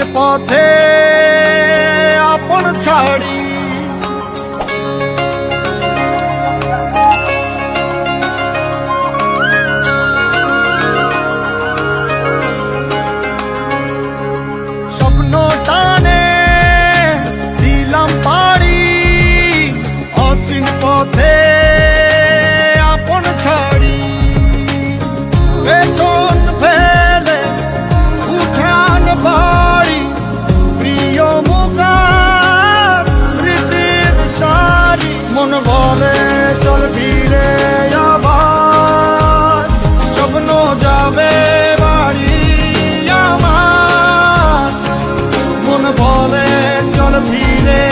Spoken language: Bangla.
অচিন পথে আপন ছাড়ি স্বপ্ন টানে দিলাম পাড়ি অচিন পথে আপন ছাড়ি পেছন ফেলে উঠান বাড়ি প্রিয় মুখার স্মৃতির সারি মন বলে চল ফিরে আবার স্বপ্ন যাবে বাড়ি আমার মন বলে চল ফিরে